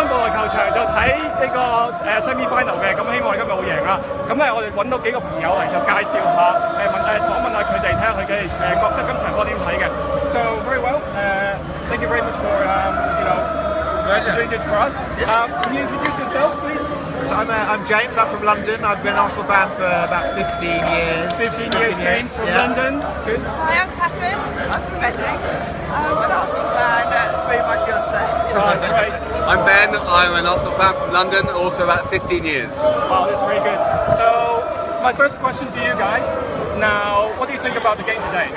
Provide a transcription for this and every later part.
布萊球場就睇呢個semi final 嘅，咁希望你今日會贏啦。咁咧我哋揾到幾個朋友嚟就介紹下訪問下佢哋，睇下佢哋覺得今場波點睇嘅。So very well, thank you very much for doing this for us. Can you introduce yourself, please? So I'm James. I'm from London. I've been an Arsenal fan for about 15 years. 15 years, James from London. Good. Hi, I'm Catherine. I'm from Reading. I'm an Arsenal fan. Through my fiance. Right, great. I'm Ben. I'm an Arsenal fan from London, also about 15 years. Wow, that's very good. So, my first question to you guys. Now, what do you think about the game today?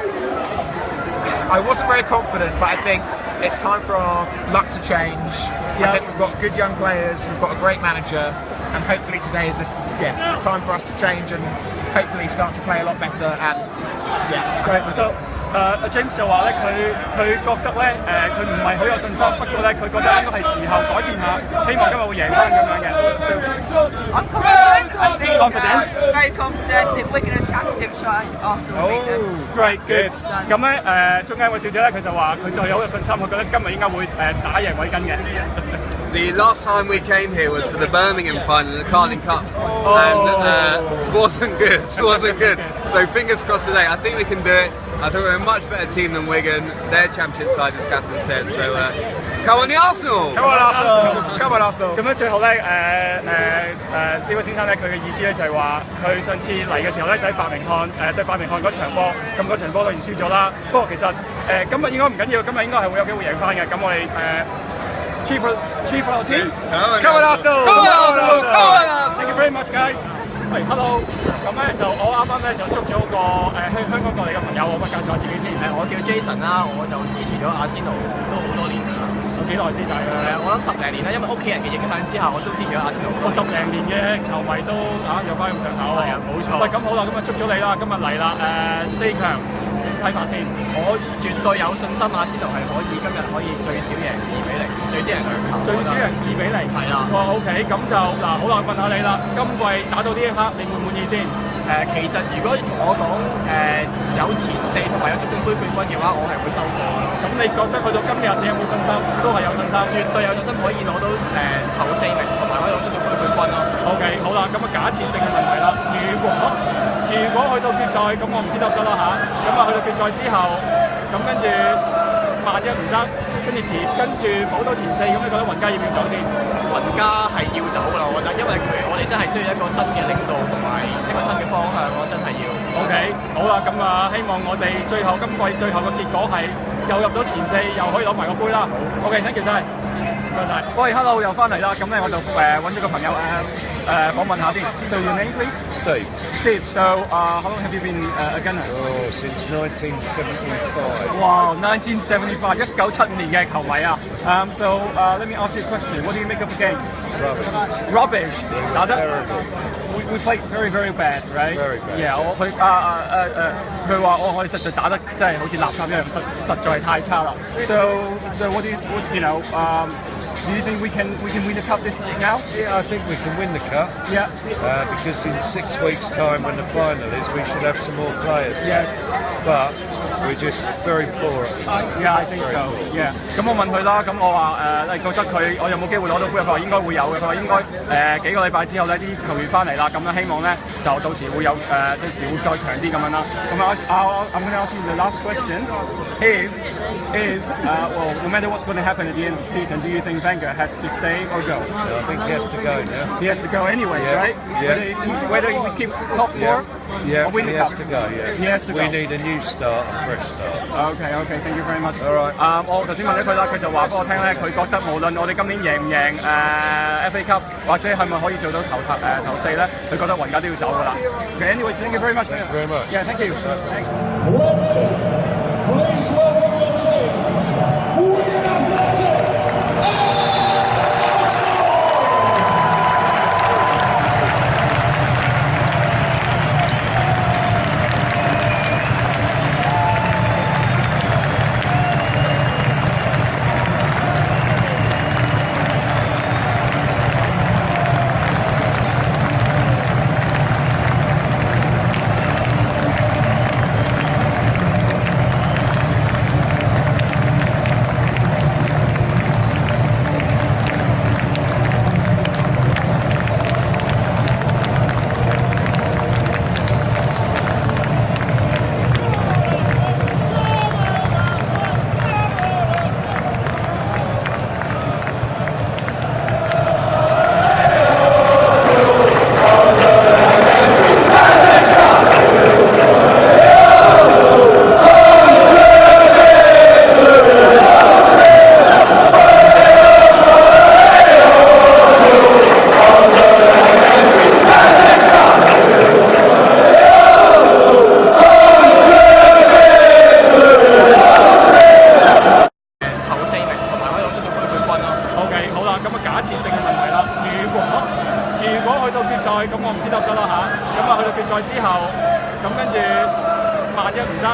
I wasn't very confident, but I think it's time for our luck to change. I think we've got good young players, we've got a great manager, and hopefully today is the time for us to change and hopefully start to play a lot better. And Right. So, James 就話咧，佢覺得咧，佢唔係好有信心，不過咧，佢覺得應該係時候改變下，希望今日會贏翻咁樣嘅。I'm confident. I think Confident? Very confident that we're going to championship shine Arsenal. Great, good. 咁咧，中間位小姐咧，佢就話佢對好有信心，佢覺得今日應該會打贏韋根嘅。The last time we came here was for the Birmingham final, the Carling Cup, and wasn't good. Wasn't good. So fingers crossed today. I think we can do it. I think we're a much better team than Wigan. They're championship side, as Catherine said. So come on the Arsenal! Come on Arsenal! Come on Arsenal! 咁咧最後咧，呢位先生咧，佢嘅意思咧就係話，佢上次嚟嘅時候咧就喺伯明翰對伯明翰嗰場波，咁嗰場波當然輸咗啦。不過其實今日應該唔緊要，今日應該係會有機會贏翻嘅。咁我哋cheer for our team. Come on Arsenal! Come on Arsenal! Come on Arsenal! Thank you very much, guys. 喂 ，hello。咁咧就我啱啱咧就捉咗個香港過嚟嘅朋友，我介紹下自己先。我叫 Jason 啦，我就支持咗阿仙奴都好多年㗎啦。有幾耐先大概？我諗10零年啦，因為屋企人嘅影響之下，我都支持咗阿仙奴。我10零年嘅球迷都有翻咁上下喎。係啊，冇錯。喂，咁好啦，咁啊捉咗你啦，今日嚟啦，4強睇法先。我絕對有信心阿仙奴係今日可以最少贏2-0，最少贏2球。最少贏2-0。係啦。哇 ，OK， 咁就嗱，好啦，問下你啦，今季打到呢一刻，你滿唔滿意先？其實如果同我講有前4同埋有足總杯冠軍嘅話，我係會收貨咯。咁你覺得去到今日，你有冇信心？都係有信心，絕對有信心可以攞到頭4名，同埋可以攞足總杯冠軍咯。OK， 好啦，咁啊假設性嘅問題啦，如果去到決賽，咁我唔知得唔得啦嚇。咁啊去到決賽之後，咁跟住萬一唔得，跟住保到前4，咁你覺得雲加要唔要走先？雲加係要走㗎啦，我覺得，因為我哋真係需要一個新嘅領導同埋一個新嘅方向，我真係要。OK， 好啦，咁啊，希望我哋今季最後嘅結果係又入到前4，又可以攞埋個杯啦。OK，thank you 晒，唔該晒。喂 ，hello， 又翻嚟啦，咁咧我就揾咗個朋友訪問下先。So your name, please? Steve. Steve. So how long have you been a gunner? Oh, since 1975. Wow, 1975， 1975年嘅球迷啊。So let me ask you a question. What do you make of the game? Rubbish. 打得 We played very, very bad, right? Very bad. Yeah， 佢話我哋實在打得真係好似垃圾一樣，實在係太差啦。So what do you think we can win the cup this now? Yeah, I think we can win the cup. Yeah. Because in 6 weeks' time, when the final is, we should have some more players. Yes. But we're just very poor at this. Yeah, I think so. Yeah. 咁我問佢啦，咁我話你覺得我有冇機會攞到杯？佢話應該會有嘅。佢話應該幾個禮拜之後咧，啲球員翻嚟啦，咁咧希望咧就到時會有到時會再強啲咁樣啦。咁I'm going to ask you the last question. Well, no matter what's going to happen at the end of the season, do you think Wenger has to stay or go? I think he has to go now. He has to go anyway, right? Yeah. Whether he keep top 4 Yeah, or win he the has cup. to go, yeah. He has to go. We need a new start, a fresh start. Okay, thank you very much. All right. 我頭先問咗佢啦，佢就話俾我聽咧，佢覺得無論我哋今年贏唔贏FA Cup，或者係咪可以做到頭4咧，佢覺得雲加都要走㗎啦。Okay, anyways, thank you very much. Thank you very much. Yeah, thank you. Thanks. Please welcome your teams. Wigan Athletic. 假設性嘅問題啦。如果去到決賽，咁我唔知得唔得啦嚇。咁啊去到決賽之後，咁跟住萬一唔得，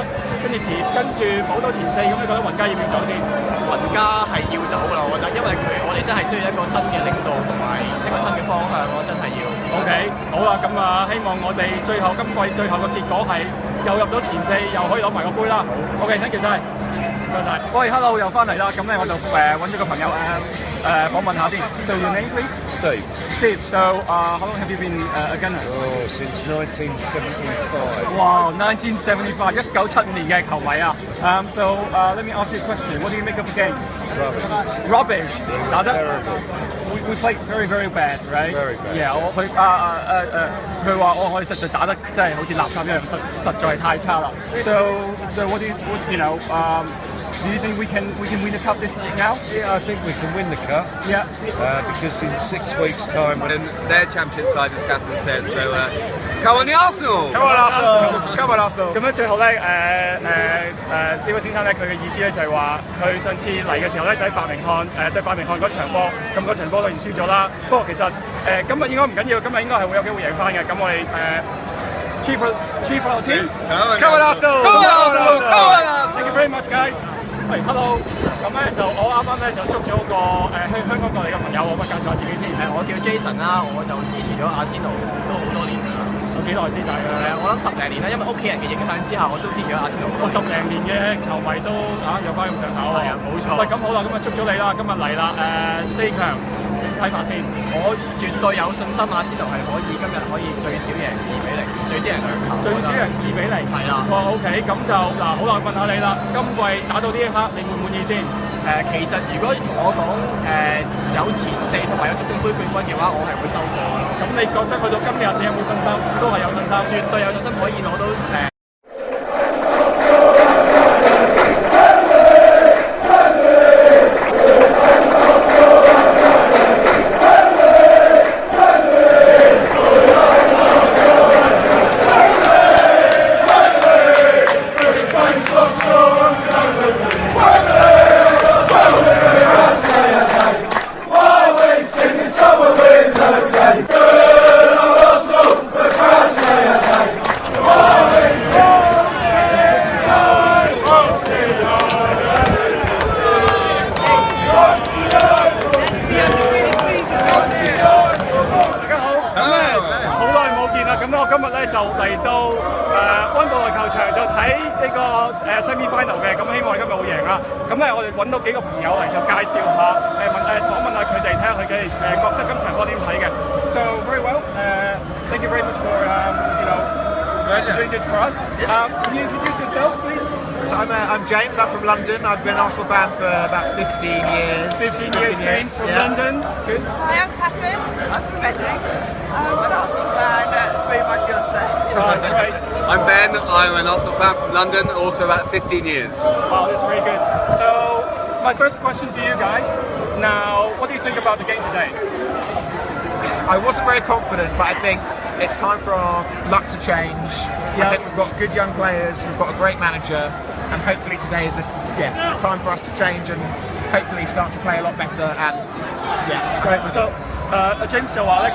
跟住保到前四，咁你覺得雲加要唔要走先？雲加係要走㗎啦，我覺得，因為我哋真係需要一個新嘅領導同埋一個新嘅方向，我真係要。OK， 好啦，咁啊，希望我哋今季最後嘅結果係又入到前四，又可以攞埋個杯啦。OK，thank you晒，唔該晒。喂 ，hello， 又翻嚟啦，咁咧我就揾咗個朋友訪問下先。So your name, please? Steve. Steve. So how long have you been a gunner? Oh, since 1975. Wow, 1975， 1975年嘅球迷啊。So let me ask you a question. What do you make of the game? Rubbish. 打得 Terrible. We played very very bad, right? Very bad. Yeah， 佢話我哋實在打得真係好似垃圾一樣，實在係太差啦。So what do you know? Do you think we can win the cup this now? Yeah, I think we can win the cup. Yeah. Because in 6 weeks' time, And their championship side, as Catherine said, so come on the Arsenal! Come on Arsenal! Come on Arsenal! 咁樣最後咧，呢位先生咧，佢嘅意思咧就係話，佢上次嚟嘅時候咧就喺伯明翰對伯明翰嗰場波，咁嗰場波當然輸咗啦。不過其實今日應該唔緊要，今日應該係會有機會贏翻嘅。咁我哋cheer for our team. Come on Arsenal! Come on Arsenal! Come on Arsenal! Thank you very much, guys. 喂 ，hello， 咁咧就我啱啱咧就捉咗個香港過嚟嘅朋友，我介紹下自己先。我叫 Jason 啦，我就支持咗阿仙奴都好多年㗎啦。有幾耐先大概？我諗10零年啦，因為屋企人嘅影響之下，我都支持咗阿仙奴。我10零年嘅球迷都有翻咁上下喎。係啊，冇錯。喂，咁好啦，咁啊捉咗你啦，今日嚟啦，4強點睇法先？我絕對有信心阿仙奴係今日可以最少贏2-0，最少贏2球。最少贏2-0。係啦。哇 ，OK， 咁就嗱，好啦，問下你啦，今季打到呢一刻，你滿唔滿意先？其實如果同我講有前4同埋有足總杯冠軍嘅話，我係會收貨咯。咁你覺得去到今日，你有冇信心？都係有信心，絕對有信心可以攞到就嚟到溫布萊球場就睇呢個semi final 嘅，咁希望今日會贏啦。咁咧我哋揾到幾個朋友嚟就介紹下，訪問下佢哋，睇下佢哋覺得今場波點睇嘅。So very well, thank you very much for doing this for us. Can you introduce yourself, please? So I'm James. I'm from London. I've been an Arsenal fan for about 15 years. 15 years, James from London. Good. Hi, I'm Catherine. I'm from Reading. I'm an Arsenal fan. That's very much good to say. Right, great. I'm Ben. I'm an Arsenal fan from London, also about 15 years. Wow, that's very good. So, my first question to you guys. Now, what do you think about the game today? I wasn't very confident, but I think it's time for our luck to change. Yeah. I think we've got good young players, we've got a great manager, and hopefully today is the time for us to change and hopefully start to play a lot better. And Right. So, James 就話咧，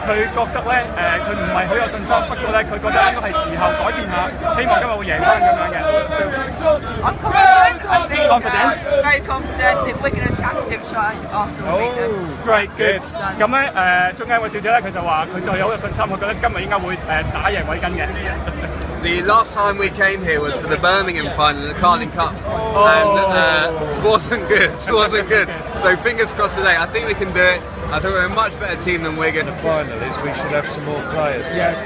佢覺得咧，佢唔係好有信心，不過咧，佢覺得應該係時候改變下，希望今日會贏翻咁樣嘅。I'm confident. I think Confident? very confident that we're going to championship side. Arsenal will beat them. Great, good. 咁咧中間位小姐咧，佢就話佢對有信心，佢覺得今日應該會打贏韋根嘅。The last time we came here was for the Birmingham final, the Carling Cup, and it wasn't good. It wasn't good. So fingers crossed today. I think we can do it. I think we're a much better team than Wigan. The final is we should have some more players. Yes.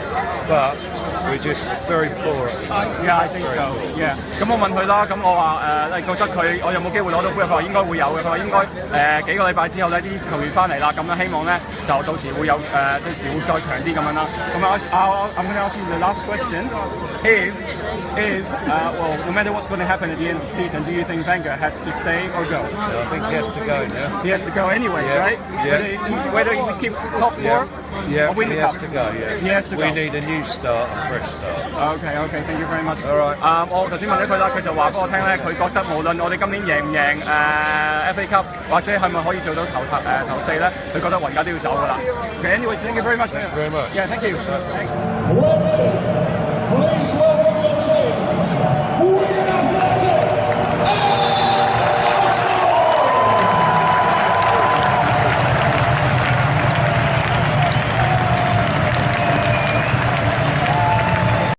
But we're just very poor at this. Yeah, I think so. Yeah. 咁我問佢啦，咁我話你覺得我有冇機會攞到杯？佢話應該會有嘅。佢話應該幾個禮拜之後咧，啲球員翻嚟啦，咁咧希望咧就到時會有到時會再強啲咁樣啦。咁I'm going to ask you the last question. If well, no matter what's going to happen at the end of the season, do you think Wenger has to stay or go? I think he has to go now. He has to go anyway, Yeah. right? Yeah. Whether we keep top four. Yeah, or win he the has cup? to go. Yeah, He has to we go. need a new start, a fresh start. Okay, thank you very much. All right. 我頭先問咗佢啦，佢就話俾我聽咧，佢覺得無論我哋今年贏唔贏FA Cup，或者係咪可以做到頭4咧，佢覺得雲家都要走噶啦。Okay, anyways, thank you very much. Thank you very much. Yeah, thank you. Thanks. Please welcome your teams.